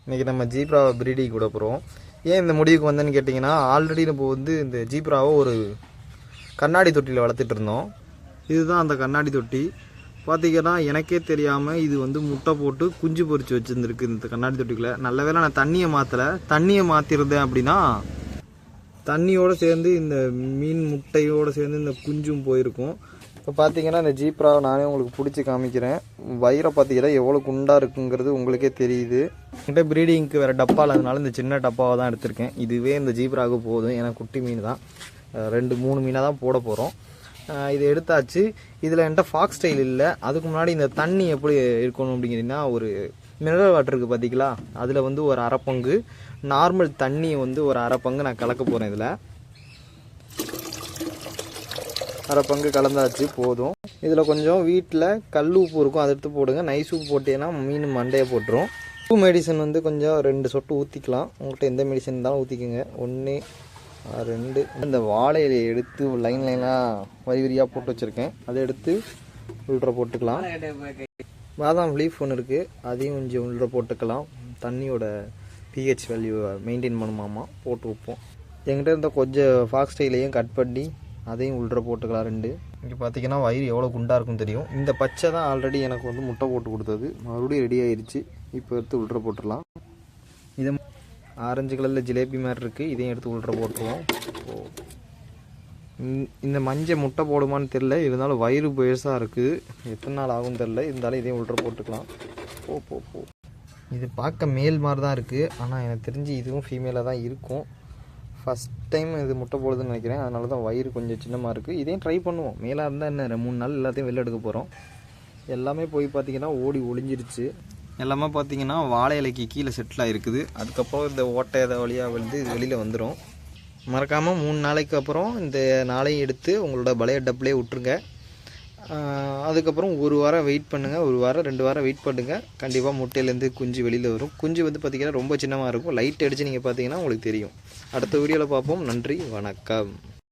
இன்றைக்கி நம்ம ஜீப்ராவை ப்ரீடிங் கூட போகிறோம். ஏன் இந்த முடிவுக்கு வந்தேன்னு கேட்டிங்கன்னா, ஆல்ரெடி நம்ம வந்து இந்த ஜீப்ராவை ஒரு கண்ணாடி தொட்டியில் வளர்த்துட்டு இருந்தோம். இதுதான் அந்த கண்ணாடி தொட்டி. பார்த்திங்கன்னா எனக்கே தெரியாமல் இது வந்து முட்டை போட்டு குஞ்சு பொறிச்சு வச்சுருந்துருக்கு இந்த கண்ணாடி தொட்டிக்குள்ளே. நல்ல வேளை நான் தண்ணியை மாற்றலை. தண்ணியை மாற்றிருந்தேன் அப்படின்னா தண்ணியோடு சேர்ந்து இந்த மீன் முட்டையோடு சேர்ந்து இந்த குஞ்சும் போயிருக்கும். இப்போ பார்த்தீங்கன்னா இந்த ஜீப்ராவை நானே உங்களுக்கு பிடிச்சி காமிக்கிறேன். வயிறை பார்த்தீங்கன்னா எவ்வளோ குண்டாக இருக்குங்கிறது உங்களுக்கே தெரியுது. என்கிட்ட ப்ரீடிங்க்கு வேறு டப்பா இல்லாதனால இந்த சின்ன டப்பாவை தான் எடுத்திருக்கேன். இதுவே இந்த ஜீப்ராவுக்கு போதும். ஏன்னா குட்டி மீன் தான், 2-3 மீனாக தான் போட போகிறோம். இதை எடுத்தாச்சு. இதில் என்கிட்ட ஃபாக்ஸ் ஸ்டைல் இல்லை. அதுக்கு முன்னாடி இந்த தண்ணி எப்படி இருக்கணும் அப்படிங்கிறீங்கன்னா, ஒரு மினரல் வாட்டர் இருக்குது பார்த்தீங்களா, அதில் வந்து ஒரு அரை பங்கு நார்மல் தண்ணியை வந்து ஒரு அரை பங்கு நான் கலக்க போகிறேன். இதில் அரை பங்கு கலந்தாச்சு, போதும். இதில் கொஞ்சம் வீட்டில் கல் உப்பு இருக்கும், அதை எடுத்து போடுங்க. நைஸ் உப்பு போட்டீங்கன்னா மீன் மண்டையை போட்டுரும். உப்பு மெடிசன் வந்து கொஞ்சம் 2 சொட்டு ஊற்றிக்கலாம். உங்கள்கிட்ட எந்த மெடிசன் இருந்தாலும் ஊற்றிக்கோங்க. 1 2. இந்த வாழையில எடுத்து லைனாக வரியாக போட்டு வச்சுருக்கேன். அதை எடுத்து உள்ள போட்டுக்கலாம். பாதாம் லீஃப் ஒன்று இருக்குது, அதையும் கொஞ்சம் உள்ள போட்டுக்கலாம். தண்ணியோட பிஹெச் வேல்யூ மெயின்டைன் பண்ணுமாமா, போட்டு வைப்போம். என்கிட்ட இருந்த கொஞ்சம் ஃபாக்ஸ் ஸ்டைலையும் கட் பண்ணி அதையும் உள்ள போட்டுக்கலாம் 2. இங்கே பார்த்தீங்கன்னா வயிறு எவ்வளோ குண்டாக இருக்குன்னு தெரியும். இந்த பச்சை தான் ஆல்ரெடி எனக்கு வந்து முட்டை போட்டு கொடுத்தது. மறுபடியும் ரெடி ஆயிடுச்சு. இப்போ எடுத்து உள்ள போட்டுடலாம். இதை ஆரஞ்சு கலரில் ஜிலேபி மாதிரி இருக்குது, இதையும் எடுத்து உள்ள போட்டுருவோம். இந்த மஞ்சள் முட்டை போடுமான்னு தெரில, இருந்தாலும் வயிறு பெருசாக இருக்குது. எத்தனை நாள் ஆகும்னு தெரில, இருந்தாலும் இதையும் உள்ள போட்டுக்கலாம். போ இது பார்க்க மேல் மாதிரி தான் இருக்குது, ஆனால் எனக்கு தெரிஞ்சு இதுவும் ஃபீமேலாக தான் இருக்கும். ஃபஸ்ட் டைம் இது முட்டை போடுதுன்னு நினைக்கிறேன், அதனால தான் வயிறு கொஞ்சம் சின்னமாக இருக்குது. இதையும் ட்ரை பண்ணுவோம். மேலாக இருந்தால் என்ன 3 நாள் எல்லாத்தையும் வெளில எடுக்க போகிறோம். எல்லாமே போய் பார்த்திங்கன்னா ஓடி ஒளிஞ்சிருச்சு. எல்லாமே பார்த்திங்கன்னா வாழை இலைக்கு கீழே செட்டில் ஆகிருக்குது. அதுக்கப்புறம் இந்த ஓட்டை வழியாக வந்து இது வெளியில் வந்துடும். மறக்காமல் 3 நாளைக்கு அப்புறம் இந்த நாளையும் எடுத்து உங்களோட பழைய டப்லேயே விட்டுருங்க. அதுக்கப்புறம் 1 வாரம் வெயிட் பண்ணுங்கள். 1 வாரம் 2 வாரம் வெயிட் பண்ணுங்கள். கண்டிப்பாக முட்டையிலேருந்து குஞ்சு வெளியில் வரும். குஞ்சு வந்து பார்த்திங்கன்னா ரொம்ப சின்னமாக இருக்கும். லைட் அடித்து நீங்கள் பார்த்தீங்கன்னா உங்களுக்கு தெரியும். அடுத்த வீடியோவில் பார்ப்போம். நன்றி, வணக்கம்.